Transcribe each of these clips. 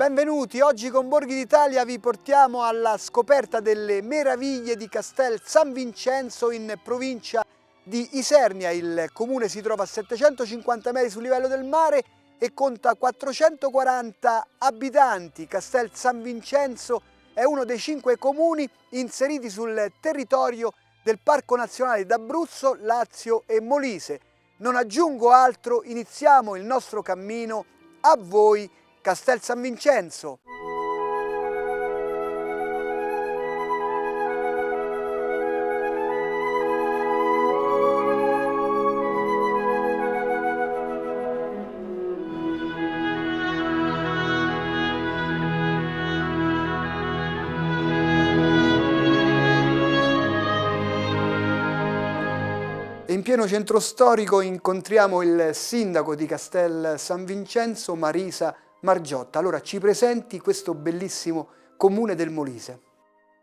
Benvenuti, oggi con Borghi d'Italia vi portiamo alla scoperta delle meraviglie di Castel San Vincenzo in provincia di Isernia. Il comune si trova a 750 metri sul livello del mare e conta 440 abitanti. Castel San Vincenzo è uno dei 5 comuni inseriti sul territorio del Parco Nazionale d'Abruzzo, Lazio e Molise. Non aggiungo altro, iniziamo il nostro cammino. A voi Castel San Vincenzo. In pieno centro storico incontriamo il sindaco di Castel San Vincenzo, Marisa Margiotta. Allora ci presenti questo bellissimo comune del Molise.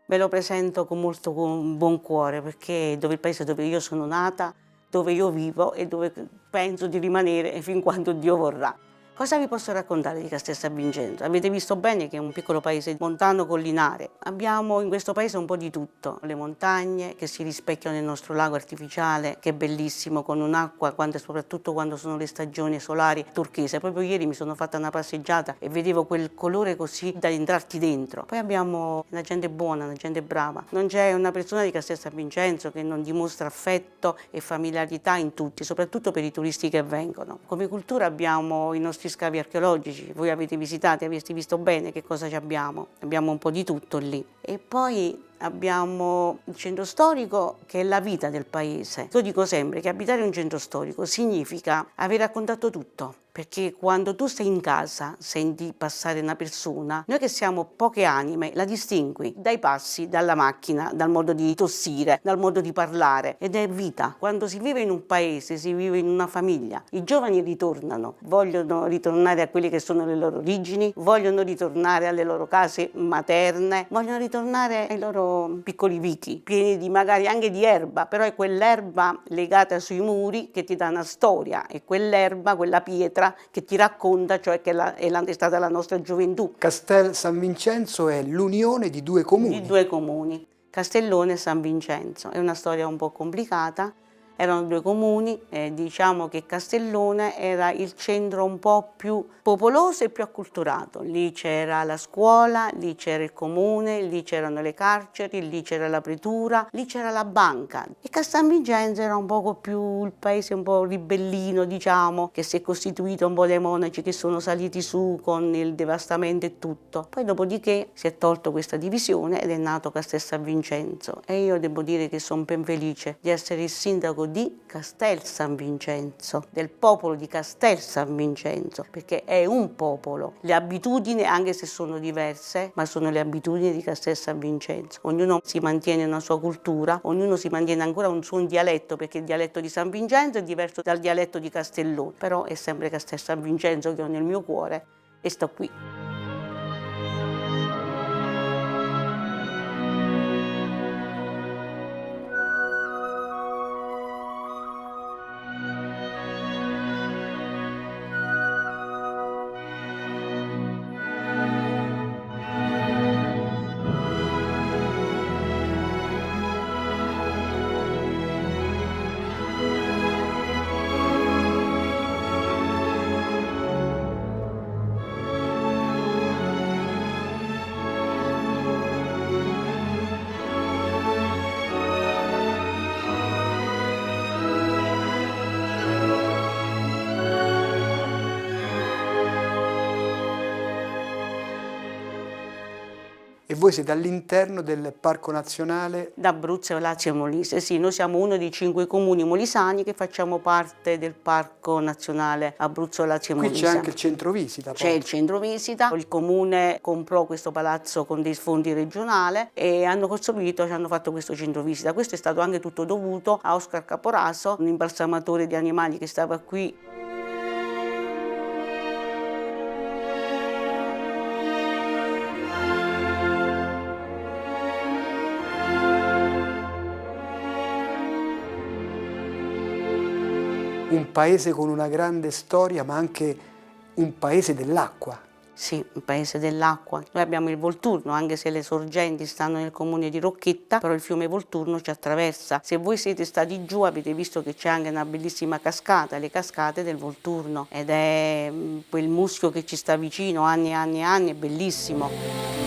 Ve lo presento con molto buon cuore perché è il paese dove io sono nata, dove io vivo e dove penso di rimanere fin quando Dio vorrà. Cosa vi posso raccontare di Castel San Vincenzo? Avete visto bene che è un piccolo paese montano collinare. Abbiamo in questo paese un po' di tutto, le montagne che si rispecchiano nel nostro lago artificiale, che è bellissimo, con un'acqua, soprattutto quando sono le stagioni solari, turchese. Proprio ieri mi sono fatta una passeggiata e vedevo quel colore così da entrarti dentro. Poi abbiamo una gente buona, una gente brava. Non c'è una persona di Castel San Vincenzo che non dimostra affetto e familiarità in tutti, soprattutto per i turisti che vengono. Come cultura abbiamo i nostri scavi archeologici, voi avete visitato, avete visto bene che cosa abbiamo un po' di tutto lì. E poi abbiamo il centro storico che è la vita del paese. Io dico sempre che abitare un centro storico significa aver raccontato tutto, perché quando tu sei in casa, senti passare una persona, noi che siamo poche anime, la distingui dai passi, dalla macchina, dal modo di tossire, dal modo di parlare, ed è vita. Quando si vive in un paese, si vive in una famiglia. I giovani ritornano, vogliono ritornare a quelle che sono le loro origini, vogliono ritornare alle loro case materne, vogliono ritornare ai loro piccoli vichi, pieni di magari anche di erba, però è quell'erba legata sui muri che ti dà una storia, è quell'erba, quella pietra che ti racconta, cioè che è stata la nostra gioventù. Castel San Vincenzo è l'unione di 2 comuni. Di 2 comuni, Castellone e San Vincenzo. È una storia un po' complicata. Erano 2 comuni, diciamo che Castellone era il centro un po' più popoloso e più acculturato. Lì c'era la scuola, lì c'era il comune, lì c'erano le carceri, lì c'era la pretura, lì c'era la banca. E Castel San Vincenzo era un poco più il paese un po' ribellino, diciamo, che si è costituito un po' dai monaci che sono saliti su con il devastamento e tutto. Poi dopodiché si è tolto questa divisione ed è nato Castel San Vincenzo. E io devo dire che sono ben felice di essere il sindaco di Castel San Vincenzo, del popolo di Castel San Vincenzo, perché è un popolo. Le abitudini, anche se sono diverse, ma sono le abitudini di Castel San Vincenzo. Ognuno si mantiene una sua cultura, ognuno si mantiene ancora un suo dialetto, perché il dialetto di San Vincenzo è diverso dal dialetto di Castellone, però è sempre Castel San Vincenzo che ho nel mio cuore e sto qui. E voi siete all'interno del Parco Nazionale d'Abruzzo, Lazio e Molise. Sì, noi siamo uno dei 5 comuni molisani che facciamo parte del Parco Nazionale Abruzzo, Lazio e Molise. Qui c'è anche il centro visita. C'è il centro visita, il comune comprò questo palazzo con dei fondi regionali e hanno fatto questo centro visita. Questo è stato anche tutto dovuto a Oscar Caporaso, un imbalsamatore di animali che stava qui. Un paese con una grande storia, ma anche un paese dell'acqua. Sì, il paese dell'acqua. Noi abbiamo il Volturno, anche se le sorgenti stanno nel comune di Rocchetta, però il fiume Volturno ci attraversa. Se voi siete stati giù avete visto che c'è anche una bellissima cascata, le cascate del Volturno, ed è quel muschio che ci sta vicino anni e anni e anni, è bellissimo.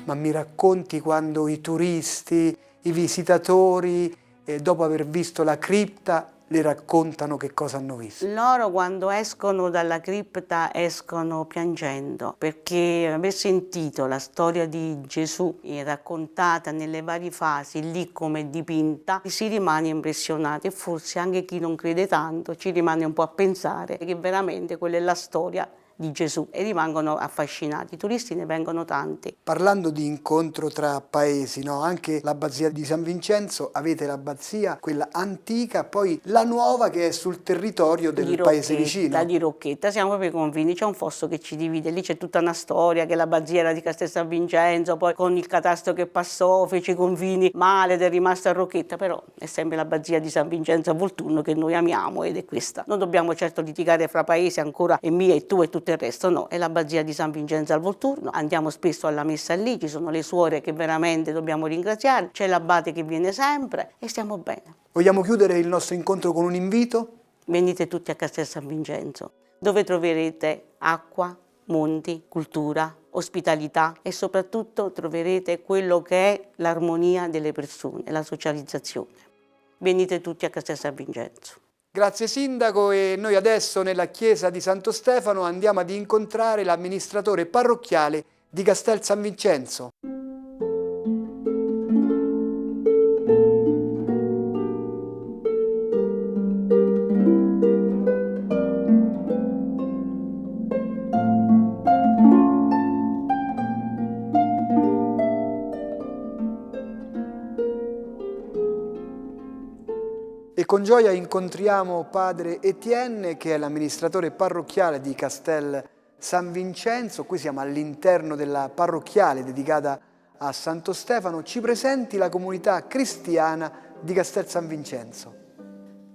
Ma mi racconti quando i turisti, i visitatori, dopo aver visto la cripta, le raccontano che cosa hanno visto? Loro quando escono dalla cripta escono piangendo, perché aver sentito la storia di Gesù raccontata nelle varie fasi, lì come dipinta, si rimane impressionati, e forse anche chi non crede tanto ci rimane un po' a pensare che veramente quella è la storia di Gesù, e rimangono affascinati. I turisti ne vengono tanti. Parlando di incontro tra paesi, no? Anche l'abbazia di San Vincenzo, avete l'abbazia, quella antica, poi la nuova che è sul territorio del paese vicino. Di Rocchetta, siamo proprio ai confini, c'è un fosso che ci divide, lì c'è tutta una storia, che l'abbazia era di Castel San Vincenzo, poi con il catasto che passò fece i confini male ed è rimasta a Rocchetta, però è sempre l'abbazia di San Vincenzo a Volturno che noi amiamo, ed è questa. Non dobbiamo certo litigare fra paesi ancora, e mia e tu e tutto il resto, no, è l'abbazia di San Vincenzo al Volturno, andiamo spesso alla messa lì, ci sono le suore che veramente dobbiamo ringraziare, c'è l'abate che viene sempre e stiamo bene. Vogliamo chiudere il nostro incontro con un invito? Venite tutti a Castel San Vincenzo, dove troverete acqua, monti, cultura, ospitalità, e soprattutto troverete quello che è l'armonia delle persone, la socializzazione. Venite tutti a Castel San Vincenzo. Grazie Sindaco, e noi adesso nella chiesa di Santo Stefano andiamo ad incontrare l'amministratore parrocchiale di Castel San Vincenzo. E con gioia incontriamo padre Etienne, che è l'amministratore parrocchiale di Castel San Vincenzo. Qui siamo all'interno della parrocchiale dedicata a Santo Stefano. Ci presenti la comunità cristiana di Castel San Vincenzo?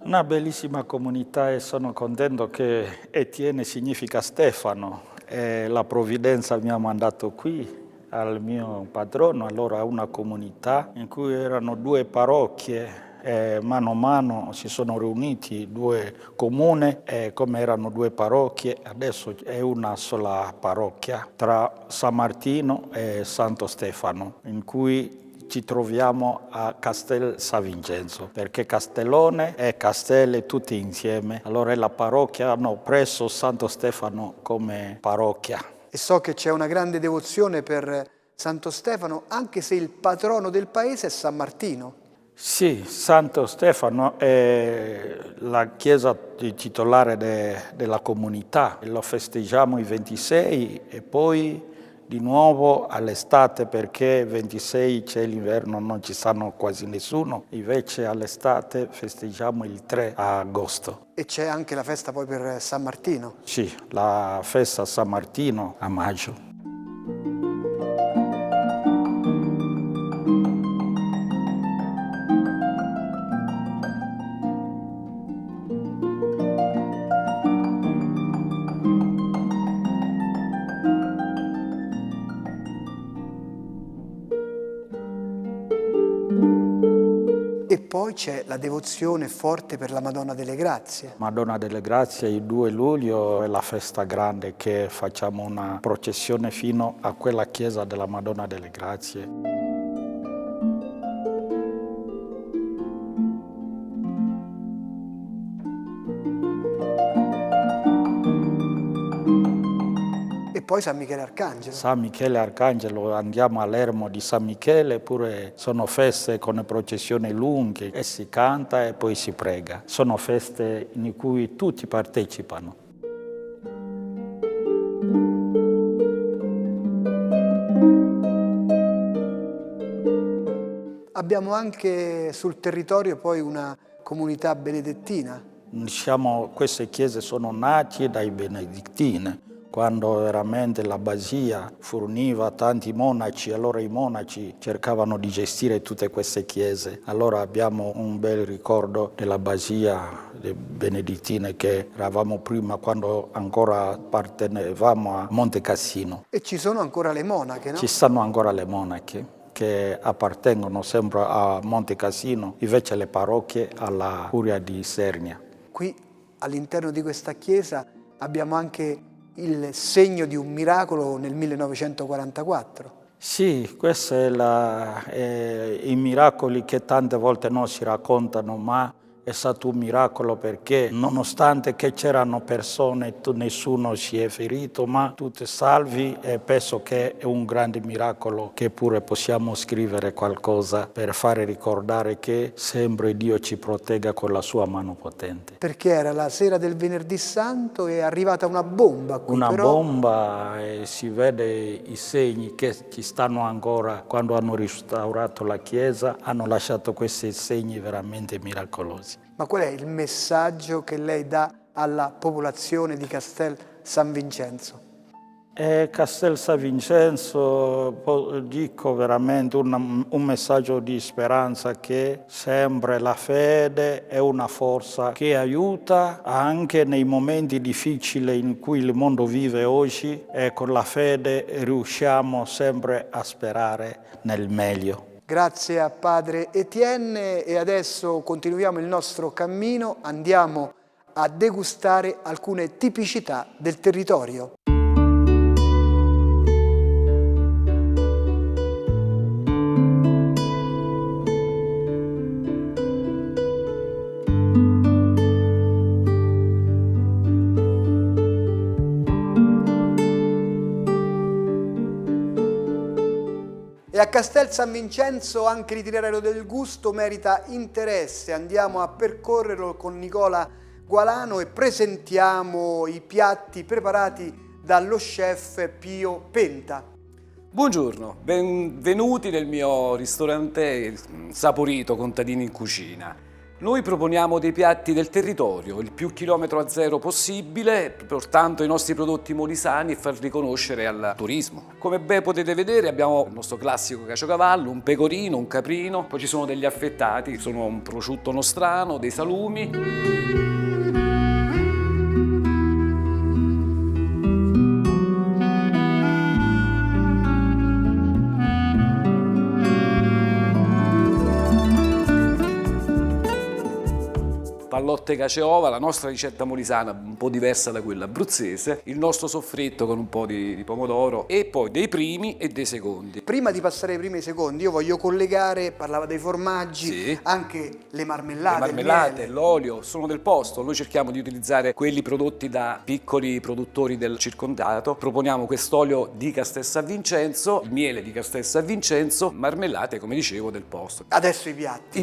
Una bellissima comunità, e sono contento che Etienne significa Stefano. E la provvidenza mi ha mandato qui al mio patrono, allora una comunità in cui erano due parrocchie. Mano a mano si sono riuniti due comuni, come erano due parrocchie, adesso è una sola parrocchia tra San Martino e Santo Stefano, in cui ci troviamo a Castel San Vincenzo, perché Castellone e Castelli tutti insieme, allora è la parrocchia, hanno preso Santo Stefano come parrocchia. E so che c'è una grande devozione per Santo Stefano, anche se il patrono del paese è San Martino. Sì, Santo Stefano è la chiesa titolare della comunità. Lo festeggiamo il 26 e poi di nuovo all'estate, perché il 26 c'è l'inverno, non ci stanno quasi nessuno. Invece all'estate festeggiamo il 3 agosto. E c'è anche la festa poi per San Martino. Sì, la festa San Martino a maggio. E poi c'è la devozione forte per la Madonna delle Grazie. Madonna delle Grazie, il 2 luglio è la festa grande, che facciamo una processione fino a quella chiesa della Madonna delle Grazie. E poi San Michele Arcangelo. San Michele Arcangelo, andiamo all'ermo di San Michele, pure sono feste con processioni lunghe e si canta e poi si prega. Sono feste in cui tutti partecipano. Abbiamo anche sul territorio poi una comunità benedettina. Diciamo, queste chiese sono nate dai benedettini, quando veramente l'abbazia forniva tanti monaci, allora i monaci cercavano di gestire tutte queste chiese. Allora abbiamo un bel ricordo dell'abbazia dei benedettini che eravamo prima, quando ancora appartenevamo a Monte Cassino. E ci sono ancora le monache, no? Ci stanno ancora le monache che appartengono sempre a Monte Cassino, invece le parrocchie alla Curia di Isernia. Qui all'interno di questa chiesa abbiamo anche il segno di un miracolo nel 1944. Sì, questi sono i miracoli che tante volte non si raccontano, ma è stato un miracolo perché nonostante che c'erano persone, nessuno si è ferito, ma tutti salvi, e penso che è un grande miracolo che pure possiamo scrivere qualcosa per fare ricordare che sempre Dio ci protegga con la sua mano potente. Perché era la sera del Venerdì Santo e è arrivata una bomba qui, Una però bomba, e si vede i segni che ci stanno ancora. Quando hanno restaurato la chiesa hanno lasciato questi segni veramente miracolosi. Ma qual è il messaggio che lei dà alla popolazione di Castel San Vincenzo? Castel San Vincenzo, dico veramente un messaggio di speranza, che sempre la fede è una forza che aiuta anche nei momenti difficili in cui il mondo vive oggi, e con la fede riusciamo sempre a sperare nel meglio. Grazie a padre Etienne, e adesso continuiamo il nostro cammino, andiamo a degustare alcune tipicità del territorio. E a Castel San Vincenzo anche l'itinerario del gusto merita interesse. Andiamo a percorrerlo con Nicola Gualano e presentiamo i piatti preparati dallo chef Pio Penta. Buongiorno, benvenuti nel mio ristorante Saporito Contadini in Cucina. Noi proponiamo dei piatti del territorio, il più chilometro a zero possibile, portando i nostri prodotti molisani e far riconoscere al turismo. Come ben potete vedere abbiamo il nostro classico caciocavallo, un pecorino, un caprino, poi ci sono degli affettati, sono un prosciutto nostrano, dei salumi. Pallotte cace ova, la nostra ricetta molisana un po' diversa da quella abruzzese, il nostro soffritto con un po' di pomodoro, e poi dei primi e dei secondi. Prima di passare ai primi e ai secondi io voglio collegare, parlava dei formaggi, Sì. Anche le marmellate. Le marmellate, il miele. l'olio sono del posto, noi cerchiamo di utilizzare quelli prodotti da piccoli produttori del circondario, proponiamo quest'olio di Castel San Vincenzo, il miele di Castel San Vincenzo, marmellate come dicevo del posto. Adesso i piatti.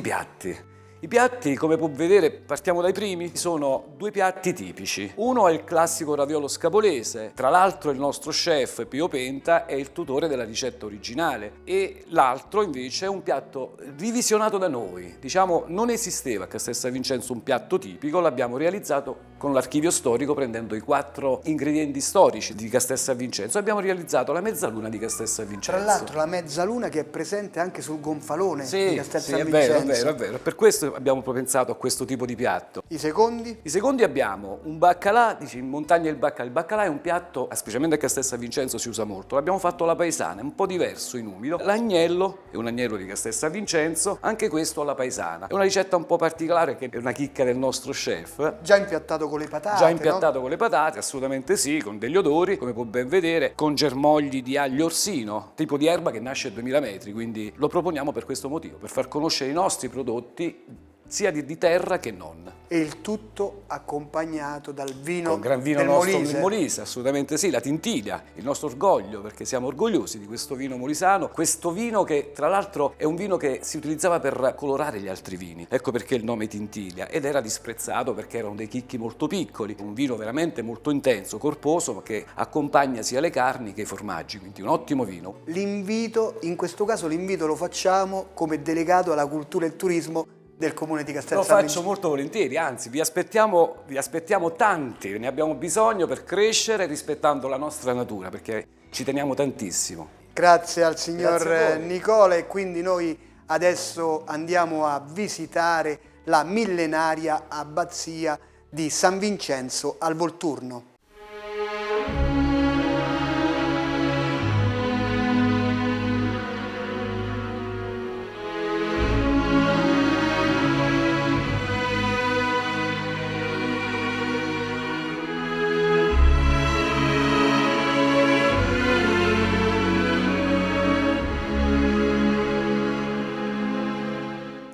I piatti, come può vedere, partiamo dai primi, sono due piatti tipici. Uno è il classico raviolo scapolese, tra l'altro il nostro chef Pio Penta è il tutore della ricetta originale, e l'altro invece è un piatto rivisionato da noi. Diciamo, non esisteva a Castel San Vincenzo un piatto tipico, l'abbiamo realizzato con l'archivio storico, prendendo i 4 ingredienti storici di Castel San Vincenzo. Abbiamo realizzato la mezzaluna di Castel San Vincenzo. Tra l'altro la mezzaluna che è presente anche sul gonfalone di Castel San è Vincenzo. vero, è vero. Per questo abbiamo pensato a questo tipo di piatto. I secondi? I secondi abbiamo un baccalà, dici in montagna il baccalà. Il baccalà è un piatto, specialmente a Castel San Vincenzo si usa molto. L'abbiamo fatto alla paesana, è un po' diverso in umido. L'agnello è un agnello di Castel San Vincenzo, anche questo alla paesana. È una ricetta un po' particolare che è una chicca del nostro chef. Già impiattato con le patate, Già impiattato con le patate, assolutamente sì, con degli odori, come può ben vedere, con germogli di aglio orsino, tipo di erba che nasce a 2000 metri, quindi lo proponiamo per questo motivo, per far conoscere i nostri prodotti sia di terra che non. E il tutto accompagnato dal vino Con gran vino del nostro Molise. del Molise, assolutamente sì, la Tintilia, il nostro orgoglio, perché siamo orgogliosi di questo vino molisano, questo vino che tra l'altro è un vino che si utilizzava per colorare gli altri vini, ecco perché il nome Tintilia, ed era disprezzato perché erano dei chicchi molto piccoli, un vino veramente molto intenso, corposo, che accompagna sia le carni che i formaggi, quindi un ottimo vino. L'invito, in questo caso l'invito lo facciamo come delegato alla cultura e al turismo del comune di Castel Lo San faccio Vincenzo. molto volentieri, anzi vi aspettiamo tanti, ne abbiamo bisogno per crescere rispettando la nostra natura, perché ci teniamo tantissimo. Grazie al signor Grazie a voi. Nicola, e quindi noi adesso andiamo a visitare la millenaria abbazia di San Vincenzo al Volturno.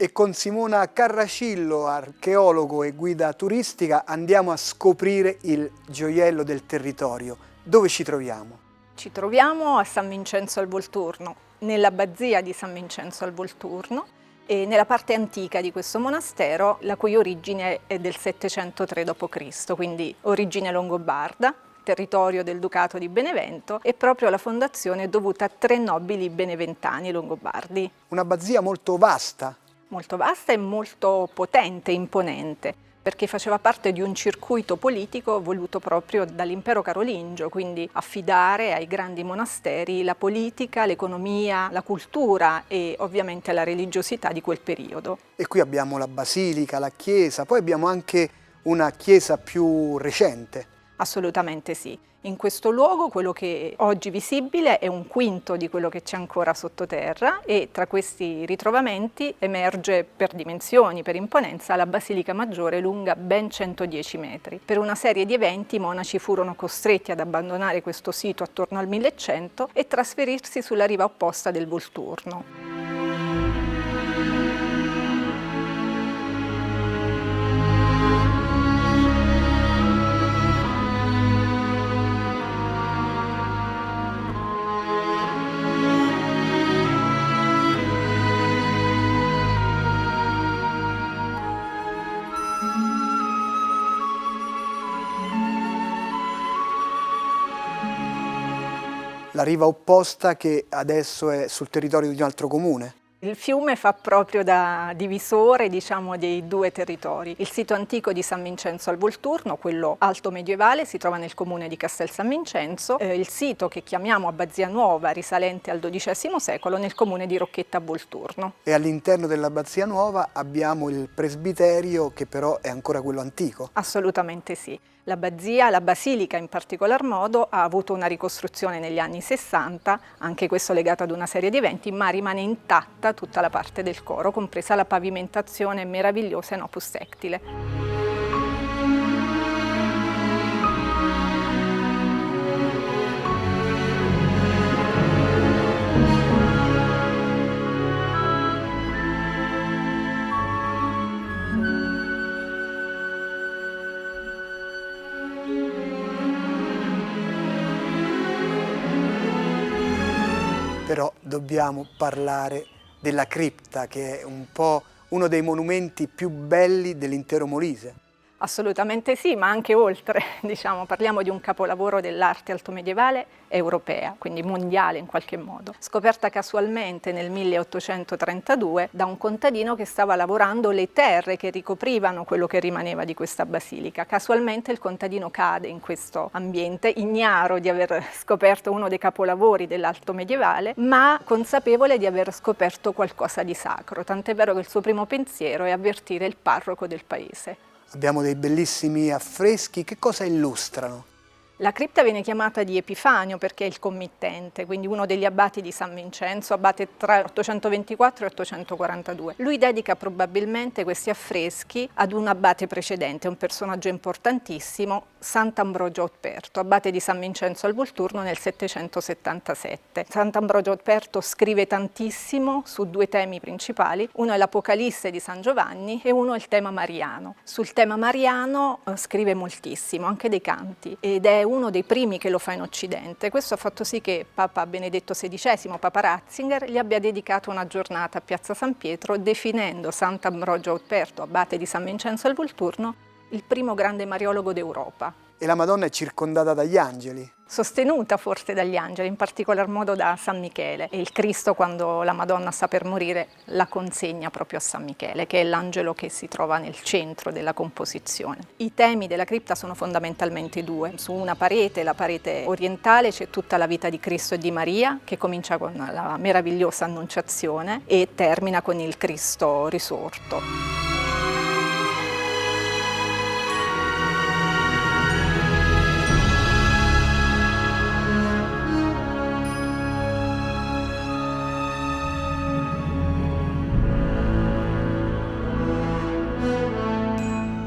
E con Simona Carracillo, archeologo e guida turistica, andiamo a scoprire il gioiello del territorio. Dove ci troviamo? Ci troviamo a San Vincenzo al Volturno, nell'abbazia di San Vincenzo al Volturno e nella parte antica di questo monastero, la cui origine è del 703 d.C., quindi origine longobarda, territorio del Ducato di Benevento, e proprio la fondazione è dovuta a 3 nobili beneventani longobardi. Un'abbazia molto vasta. Molto vasta e molto potente, imponente, perché faceva parte di un circuito politico voluto proprio dall'impero carolingio, quindi affidare ai grandi monasteri la politica, l'economia, la cultura e ovviamente la religiosità di quel periodo. E qui abbiamo la basilica, la chiesa, poi abbiamo anche una chiesa più recente. Assolutamente sì. In questo luogo quello che è oggi visibile è un quinto di quello che c'è ancora sottoterra, e tra questi ritrovamenti emerge per dimensioni, per imponenza, la Basilica Maggiore, lunga ben 110 metri. Per una serie di eventi i monaci furono costretti ad abbandonare questo sito attorno al 1100 e trasferirsi sulla riva opposta del Volturno. La riva opposta che adesso è sul territorio di un altro comune. Il fiume fa proprio da divisore, diciamo, dei due territori. Il sito antico di San Vincenzo al Volturno, quello alto medievale, si trova nel comune di Castel San Vincenzo. Il sito che chiamiamo Abbazia Nuova, risalente al XII secolo, nel comune di Rocchetta Volturno. E all'interno dell'Abbazia Nuova abbiamo il presbiterio, che però è ancora quello antico. Assolutamente sì. L'abbazia, la basilica in particolar modo, ha avuto una ricostruzione negli anni 60, anche questo legato ad una serie di eventi, ma rimane intatta tutta la parte del coro, compresa la pavimentazione meravigliosa in opus tectile. Però dobbiamo parlare della cripta, che è un po' uno dei monumenti più belli dell'intero Molise. Assolutamente sì, ma anche oltre, diciamo, parliamo di un capolavoro dell'arte altomedievale europea, quindi mondiale in qualche modo, scoperta casualmente nel 1832 da un contadino che stava lavorando le terre che ricoprivano quello che rimaneva di questa basilica. Casualmente il contadino cade in questo ambiente, ignaro di aver scoperto uno dei capolavori dell'alto medievale, ma consapevole di aver scoperto qualcosa di sacro, tant'è vero che il suo primo pensiero è avvertire il parroco del paese. Abbiamo dei bellissimi affreschi, che cosa illustrano? La cripta viene chiamata di Epifanio perché è il committente, quindi uno degli abbati di San Vincenzo, abate tra 824 e 842. Lui dedica probabilmente questi affreschi ad un abate precedente, un personaggio importantissimo, Sant'Ambrogio Otperto, abate di San Vincenzo al Volturno nel 777. Sant'Ambrogio Otperto scrive tantissimo su due temi principali, uno è l'Apocalisse di San Giovanni e uno è il tema mariano. Sul tema mariano scrive moltissimo, anche dei canti, ed è uno dei primi che lo fa in Occidente. Questo ha fatto sì che Papa Benedetto XVI, Papa Ratzinger, gli abbia dedicato una giornata a Piazza San Pietro, definendo Sant'Ambrogio Otperto, abate di San Vincenzo al Volturno, il primo grande mariologo d'Europa. E la Madonna è circondata dagli angeli. Sostenuta forse dagli angeli, in particolar modo da San Michele. E il Cristo, quando la Madonna sta per morire, la consegna proprio a San Michele, che è l'angelo che si trova nel centro della composizione. I temi della cripta sono fondamentalmente due. Su una parete, la parete orientale, c'è tutta la vita di Cristo e di Maria, che comincia con la meravigliosa Annunciazione e termina con il Cristo risorto.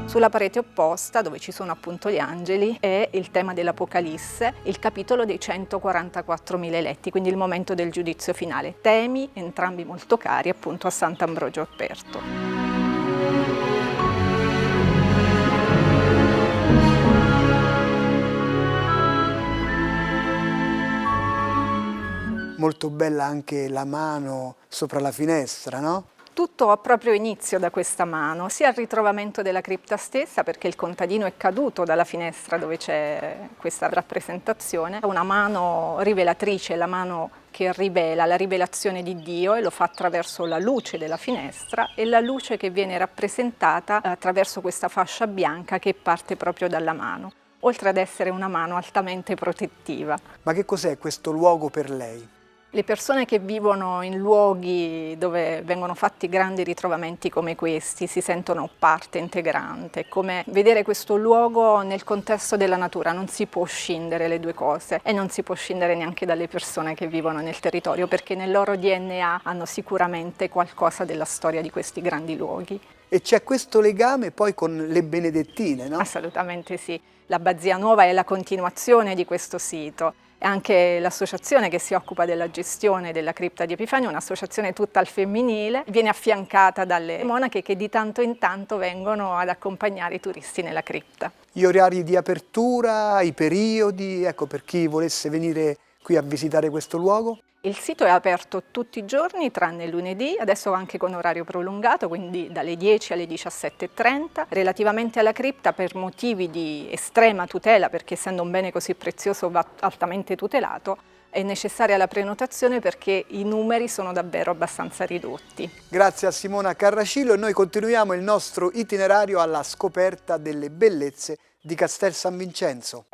Sulla parete opposta, dove ci sono appunto gli angeli, è il tema dell'Apocalisse, il capitolo dei 144.000 eletti, quindi il momento del giudizio finale. Temi entrambi molto cari appunto a Sant'Ambrogio Aperto. Molto bella anche la mano sopra la finestra, no? Tutto ha proprio inizio da questa mano, sia il ritrovamento della cripta stessa, perché il contadino è caduto dalla finestra dove c'è questa rappresentazione, una mano rivelatrice, la mano che rivela la rivelazione di Dio, e lo fa attraverso la luce della finestra e la luce che viene rappresentata attraverso questa fascia bianca che parte proprio dalla mano, oltre ad essere una mano altamente protettiva. Ma che cos'è questo luogo per lei? Le persone che vivono in luoghi dove vengono fatti grandi ritrovamenti come questi si sentono parte integrante, come vedere questo luogo nel contesto della natura. Non si può scindere le due cose e non si può scindere neanche dalle persone che vivono nel territorio, perché nel loro DNA hanno sicuramente qualcosa della storia di questi grandi luoghi. E c'è questo legame poi con le Benedettine, no? Assolutamente sì. L'Abbazia Nuova è la continuazione di questo sito. Anche l'associazione che si occupa della gestione della cripta di Epifanio, un'associazione tutta al femminile, viene affiancata dalle monache che di tanto in tanto vengono ad accompagnare i turisti nella cripta. Gli orari di apertura, i periodi, ecco, per chi volesse venire qui a visitare questo luogo? Il sito è aperto tutti i giorni tranne il lunedì, adesso anche con orario prolungato, quindi dalle 10 alle 17:30. Relativamente alla cripta, per motivi di estrema tutela, perché essendo un bene così prezioso va altamente tutelato, è necessaria la prenotazione perché i numeri sono davvero abbastanza ridotti. Grazie a Simona Carracillo e noi continuiamo il nostro itinerario alla scoperta delle bellezze di Castel San Vincenzo.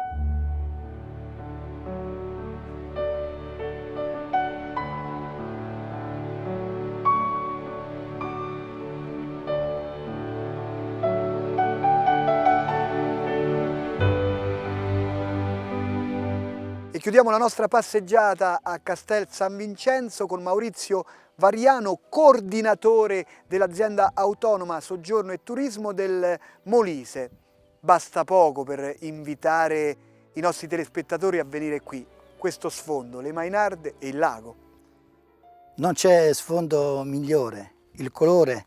E chiudiamo la nostra passeggiata a Castel San Vincenzo con Maurizio Variano, coordinatore dell'azienda autonoma Soggiorno e Turismo del Molise. Basta poco per invitare i nostri telespettatori a venire qui. Questo sfondo, le Mainarde e il lago. Non c'è sfondo migliore, il colore,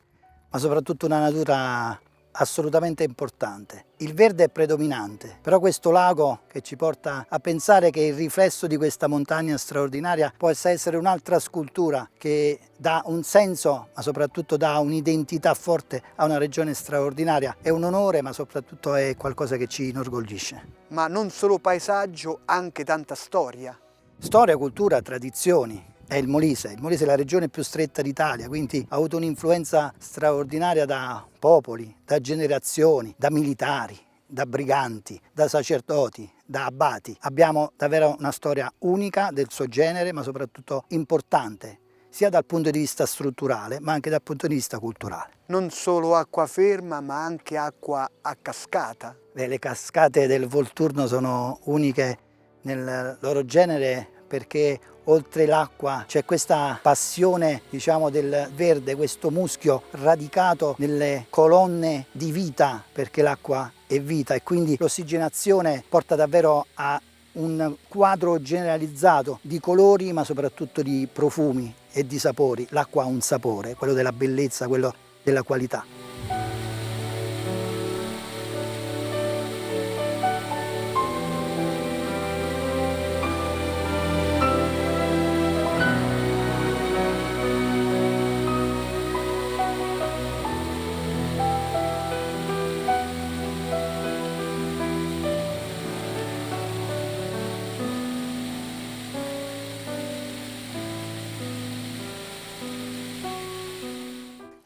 ma soprattutto una natura assolutamente importante. Il verde è predominante, però questo lago che ci porta a pensare che il riflesso di questa montagna straordinaria possa essere un'altra scultura che dà un senso, ma soprattutto dà un'identità forte a una regione straordinaria. È un onore, ma soprattutto è qualcosa che ci inorgoglisce. Ma non solo paesaggio, anche tanta storia. Storia, cultura, tradizioni. È il Molise è la regione più stretta d'Italia, quindi ha avuto un'influenza straordinaria da popoli, da generazioni, da militari, da briganti, da sacerdoti, da abbati. Abbiamo davvero una storia unica del suo genere, ma soprattutto importante, sia dal punto di vista strutturale, ma anche dal punto di vista culturale. Non solo acqua ferma, ma anche acqua a cascata. Le cascate del Volturno sono uniche nel loro genere perché oltre l'acqua c'è questa passione, diciamo, del verde, questo muschio radicato nelle colonne di vita, perché l'acqua è vita e quindi l'ossigenazione porta davvero a un quadro generalizzato di colori, ma soprattutto di profumi e di sapori. L'acqua ha un sapore, quello della bellezza, quello della qualità.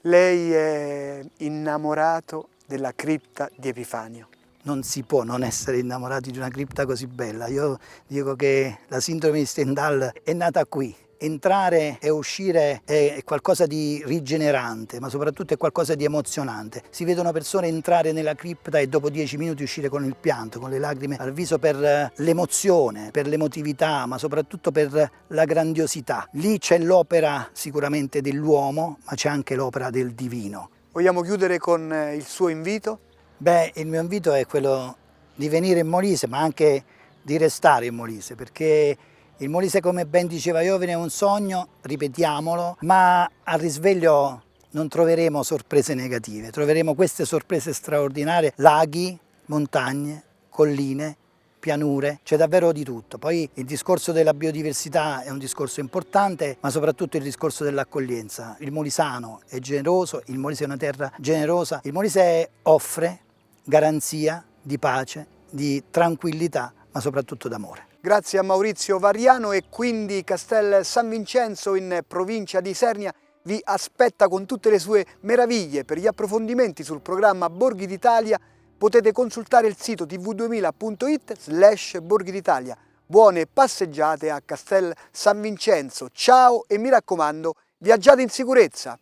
Lei è innamorato della cripta di Epifanio. Non si può non essere innamorati di una cripta così bella. Io dico che la sindrome di Stendhal è nata qui. Entrare e uscire è qualcosa di rigenerante, ma soprattutto è qualcosa di emozionante. Si vedono persone entrare nella cripta e dopo 10 minuti uscire con il pianto, con le lacrime al viso per l'emozione, per l'emotività, ma soprattutto per la grandiosità. Lì c'è l'opera sicuramente dell'uomo, ma c'è anche l'opera del divino. Vogliamo chiudere con il suo invito? Beh, il mio invito è quello di venire in Molise, ma anche di restare in Molise, perché il Molise, come ben diceva Iovine, è un sogno, ripetiamolo, ma al risveglio non troveremo sorprese negative, troveremo queste sorprese straordinarie, laghi, montagne, colline, pianure, c'è davvero di tutto. Poi il discorso della biodiversità è un discorso importante, ma soprattutto il discorso dell'accoglienza. Il molisano è generoso, il Molise è una terra generosa, il Molise offre garanzia di pace, di tranquillità, ma soprattutto d'amore. Grazie a Maurizio Variano, e quindi Castel San Vincenzo in provincia di Isernia vi aspetta con tutte le sue meraviglie. Per gli approfondimenti sul programma Borghi d'Italia potete consultare il sito tv2000.it/Borghi d'Italia. Buone passeggiate a Castel San Vincenzo. Ciao e mi raccomando, viaggiate in sicurezza!